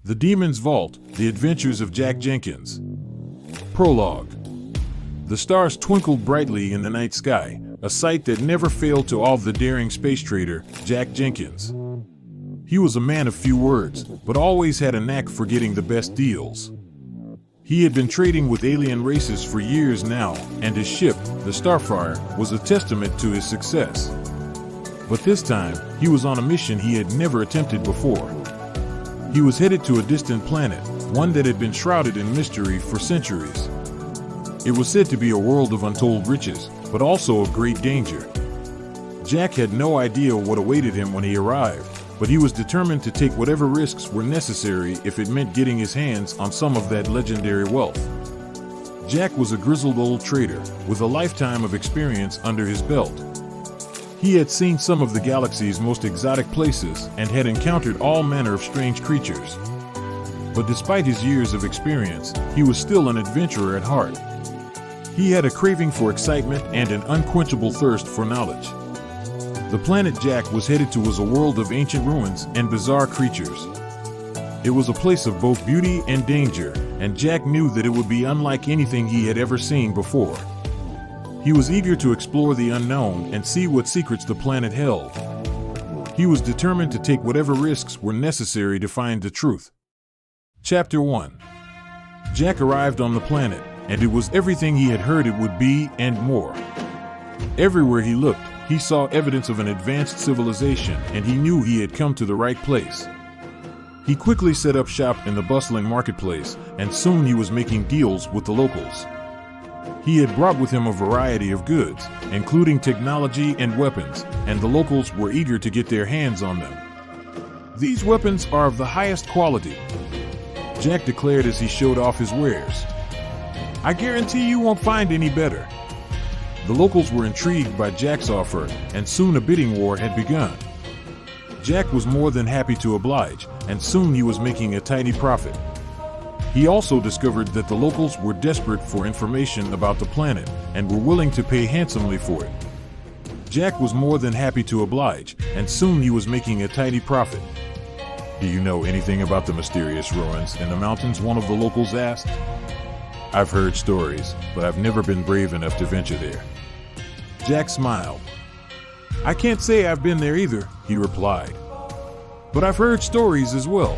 The Demon's Vault, The Adventures of Jack Jankins. Prologue. The stars twinkled brightly in the night sky, a sight that never failed to awe the daring space trader, Jack Jankins. He was a man of few words, but always had a knack for getting the best deals. He had been trading with alien races for years now, and his ship, the Starfire, was a testament to his success. But this time, he was on a mission he had never attempted before. He was headed to a distant planet, one that had been shrouded in mystery for centuries. It was said to be a world of untold riches, but also of great danger. Jack had no idea what awaited him when he arrived, but he was determined to take whatever risks were necessary if it meant getting his hands on some of that legendary wealth. Jack was a grizzled old trader, with a lifetime of experience under his belt. He had seen some of the galaxy's most exotic places and had encountered all manner of strange creatures. But despite his years of experience, he was still an adventurer at heart. He had a craving for excitement and an unquenchable thirst for knowledge. The planet Jack was headed to was a world of ancient ruins and bizarre creatures. It was a place of both beauty and danger, and Jack knew that it would be unlike anything he had ever seen before. He was eager to explore the unknown and see what secrets the planet held. He was determined to take whatever risks were necessary to find the truth. Chapter 1. Jack arrived on the planet, and it was everything he had heard it would be and more. Everywhere he looked, he saw evidence of an advanced civilization, and he knew he had come to the right place. He quickly set up shop in the bustling marketplace, and soon he was making deals with the locals. He had brought with him a variety of goods, including technology and weapons, and the locals were eager to get their hands on them. "These weapons are of the highest quality," Jack declared as he showed off his wares. "I guarantee you won't find any better." The locals were intrigued by Jack's offer, and soon a bidding war had begun. Jack was more than happy to oblige, and soon he was making a tidy profit. He also discovered that the locals were desperate for information about the planet and were willing to pay handsomely for it. Jack was more than happy to oblige, and soon he was making a tidy profit. "Do you know anything about the mysterious ruins in the mountains?" one of the locals asked. "I've heard stories, but I've never been brave enough to venture there." Jack smiled. "I can't say I've been there either," he replied. "But I've heard stories as well.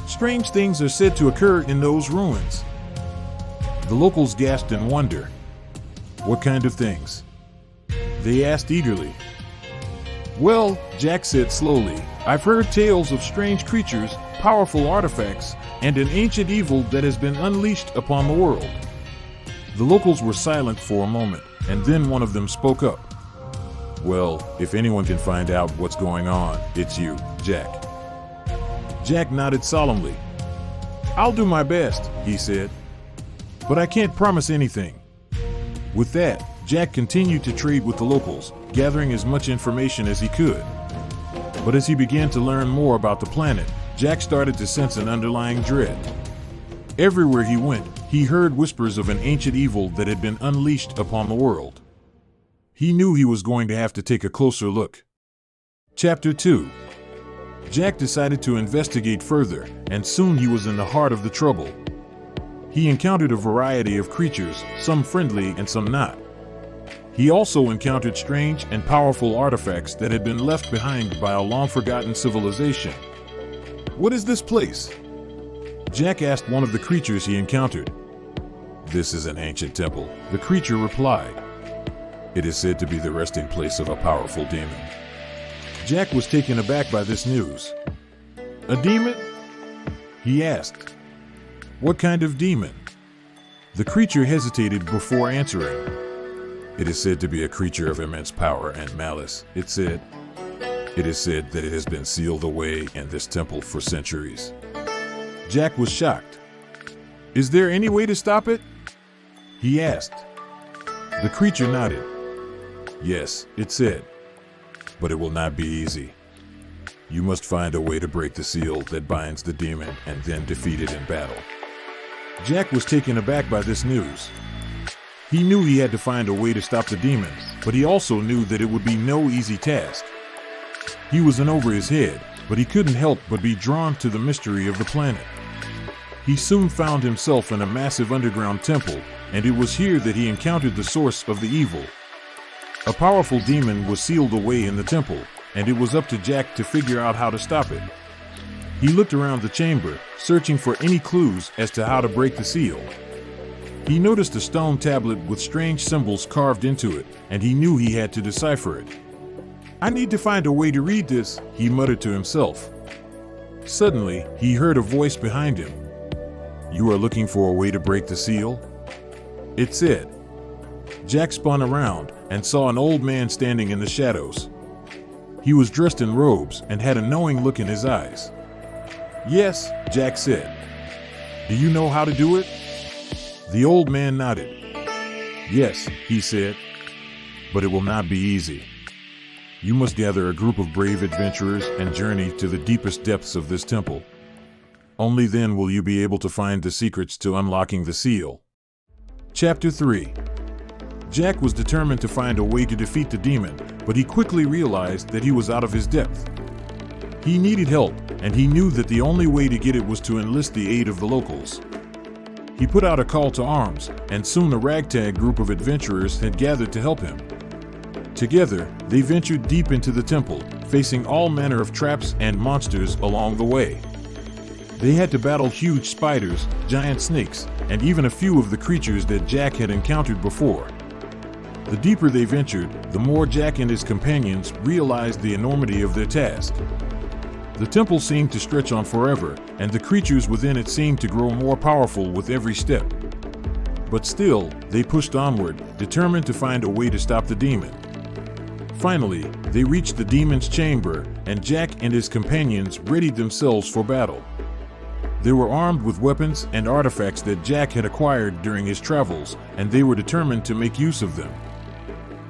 Strange things are said to occur in those ruins." The locals gasped in wonder. "What kind of things?" they asked eagerly. "Well," Jack said slowly, "I've heard tales of strange creatures, powerful artifacts, and an ancient evil that has been unleashed upon the world." The locals were silent for a moment, and then one of them spoke up. "Well, if anyone can find out what's going on, it's you, Jack." Jack nodded solemnly. "I'll do my best," he said. "But I can't promise anything." With that, Jack continued to trade with the locals, gathering as much information as he could. But as he began to learn more about the planet, Jack started to sense an underlying dread. Everywhere he went, he heard whispers of an ancient evil that had been unleashed upon the world. He knew he was going to have to take a closer look. Chapter 2. Jack decided to investigate further, and soon he was in the heart of the trouble. He encountered a variety of creatures, some friendly and some not. He also encountered strange and powerful artifacts that had been left behind by a long-forgotten civilization. "What is this place?" Jack asked one of the creatures he encountered. "This is an ancient temple," the creature replied. "It is said to be the resting place of a powerful demon." Jack was taken aback by this news. "A demon?" he asked. "What kind of demon?" The creature hesitated before answering. "It is said to be a creature of immense power and malice," it said. "It is said that it has been sealed away in this temple for centuries." Jack was shocked. "Is there any way to stop it?" he asked. The creature nodded. "Yes," it said. "But it will not be easy. You must find a way to break the seal that binds the demon and then defeat it in battle." Jack was taken aback by this news. He knew he had to find a way to stop the demons, but he also knew that it would be no easy task. He was in over his head, but he couldn't help but be drawn to the mystery of the planet. He soon found himself in a massive underground temple, and it was here that he encountered the source of the evil. A powerful demon was sealed away in the temple, and it was up to Jack to figure out how to stop it. He looked around the chamber, searching for any clues as to how to break the seal. He noticed a stone tablet with strange symbols carved into it, and he knew he had to decipher it. "I need to find a way to read this," he muttered to himself. Suddenly, he heard a voice behind him. "You are looking for a way to break the seal?" it said. Jack spun around and saw an old man standing in the shadows. He was dressed in robes and had a knowing look in his eyes. "Yes," Jack said. "Do you know how to do it?" The old man nodded. "Yes," he said, "but it will not be easy. You must gather a group of brave adventurers and journey to the deepest depths of this temple. Only then will you be able to find the secrets to unlocking the seal." Chapter 3. Jack was determined to find a way to defeat the demon, but he quickly realized that he was out of his depth. He needed help, and he knew that the only way to get it was to enlist the aid of the locals. He put out a call to arms, and soon a ragtag group of adventurers had gathered to help him. Together, they ventured deep into the temple, facing all manner of traps and monsters along the way. They had to battle huge spiders, giant snakes, and even a few of the creatures that Jack had encountered before. The deeper they ventured, the more Jack and his companions realized the enormity of their task. The temple seemed to stretch on forever, and the creatures within it seemed to grow more powerful with every step. But still, they pushed onward, determined to find a way to stop the demon. Finally, they reached the demon's chamber, and Jack and his companions readied themselves for battle. They were armed with weapons and artifacts that Jack had acquired during his travels, and they were determined to make use of them.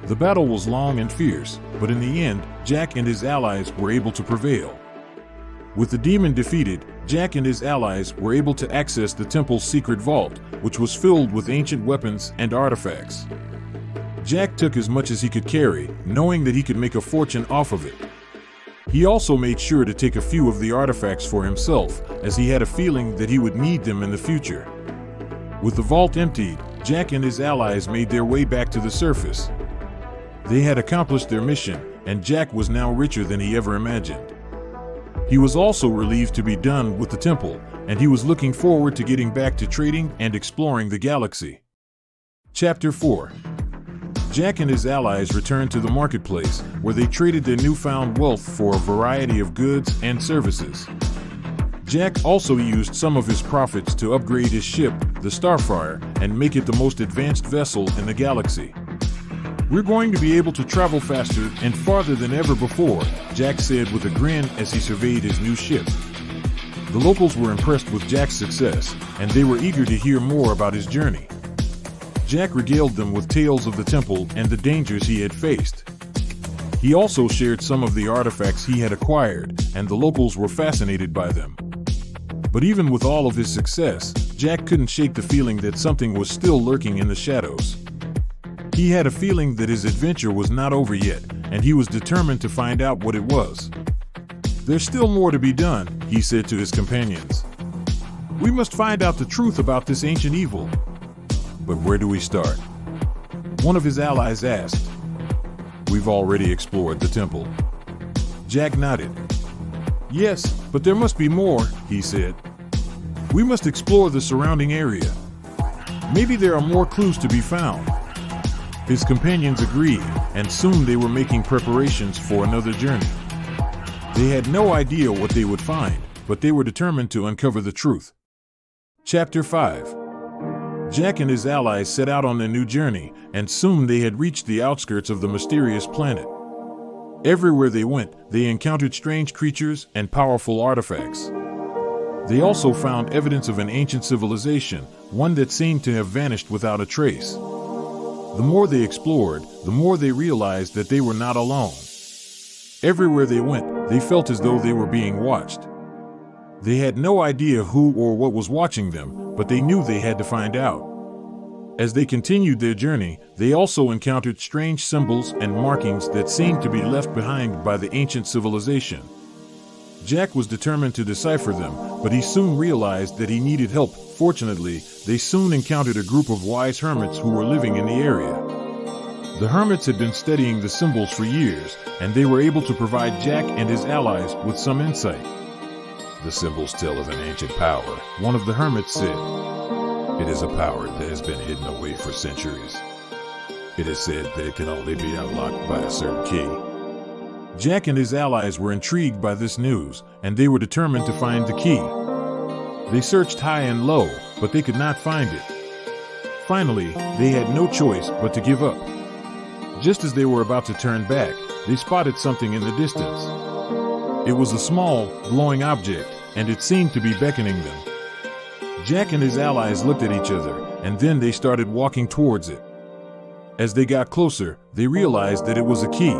The battle was long and fierce, but in the end, Jack and his allies were able to prevail. With the demon defeated, Jack and his allies were able to access the temple's secret vault, which was filled with ancient weapons and artifacts. Jack took as much as he could carry, knowing that he could make a fortune off of it. He also made sure to take a few of the artifacts for himself, as he had a feeling that he would need them in the future. With the vault emptied, Jack and his allies made their way back to the surface. They had accomplished their mission, and Jack was now richer than he ever imagined. He was also relieved to be done with the temple, and he was looking forward to getting back to trading and exploring the galaxy. Chapter 4. Jack and his allies returned to the marketplace, where they traded their newfound wealth for a variety of goods and services. Jack also used some of his profits to upgrade his ship, the Starfire, and make it the most advanced vessel in the galaxy. "We're going to be able to travel faster and farther than ever before," Jack said with a grin as he surveyed his new ship. The locals were impressed with Jack's success, and they were eager to hear more about his journey. Jack regaled them with tales of the temple and the dangers he had faced. He also shared some of the artifacts he had acquired, and the locals were fascinated by them. But even with all of his success, Jack couldn't shake the feeling that something was still lurking in the shadows. He had a feeling that his adventure was not over yet, and he was determined to find out what it was. "There's still more to be done," he said to his companions. "We must find out the truth about this ancient evil." "But where do we start?" one of his allies asked. "We've already explored the temple." Jack nodded. "Yes, but there must be more," he said. "We must explore the surrounding area. Maybe there are more clues to be found." His companions agreed, and soon they were making preparations for another journey. They had no idea what they would find, but they were determined to uncover the truth. Chapter 5. Jack and his allies set out on their new journey, and soon they had reached the outskirts of the mysterious planet. Everywhere they went, they encountered strange creatures and powerful artifacts. They also found evidence of an ancient civilization, one that seemed to have vanished without a trace. The more they explored, the more they realized that they were not alone. Everywhere they went, they felt as though they were being watched. They had no idea who or what was watching them, but they knew they had to find out. As they continued their journey, they also encountered strange symbols and markings that seemed to be left behind by the ancient civilization. Jack was determined to decipher them, but he soon realized that he needed help. Fortunately, they soon encountered a group of wise hermits who were living in the area. The hermits had been studying the symbols for years, and they were able to provide Jack and his allies with some insight. "The symbols tell of an ancient power," one of the hermits said. "It is a power that has been hidden away for centuries. It is said that it can only be unlocked by a certain key." Jack and his allies were intrigued by this news, and they were determined to find the key. They searched high and low, but they could not find it. Finally, they had no choice but to give up. Just as they were about to turn back, they spotted something in the distance. It was a small, glowing object, and it seemed to be beckoning them. Jack and his allies looked at each other, and then they started walking towards it. As they got closer, they realized that it was a key.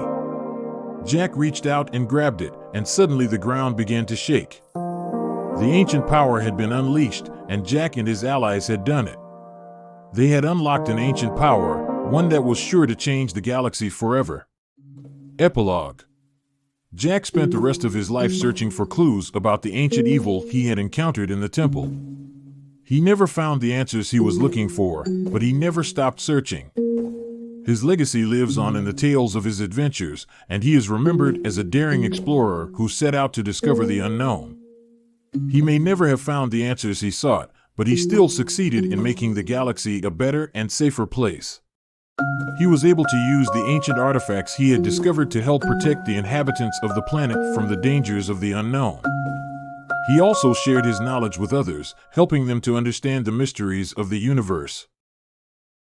Jack reached out and grabbed it, and suddenly the ground began to shake. The ancient power had been unleashed, and Jack and his allies had done it. They had unlocked an ancient power, one that was sure to change the galaxy forever. Epilogue. Jack spent the rest of his life searching for clues about the ancient evil he had encountered in the temple. He never found the answers he was looking for, but he never stopped searching. His legacy lives on in the tales of his adventures, and he is remembered as a daring explorer who set out to discover the unknown. He may never have found the answers he sought, but he still succeeded in making the galaxy a better and safer place. He was able to use the ancient artifacts he had discovered to help protect the inhabitants of the planet from the dangers of the unknown. He also shared his knowledge with others, helping them to understand the mysteries of the universe.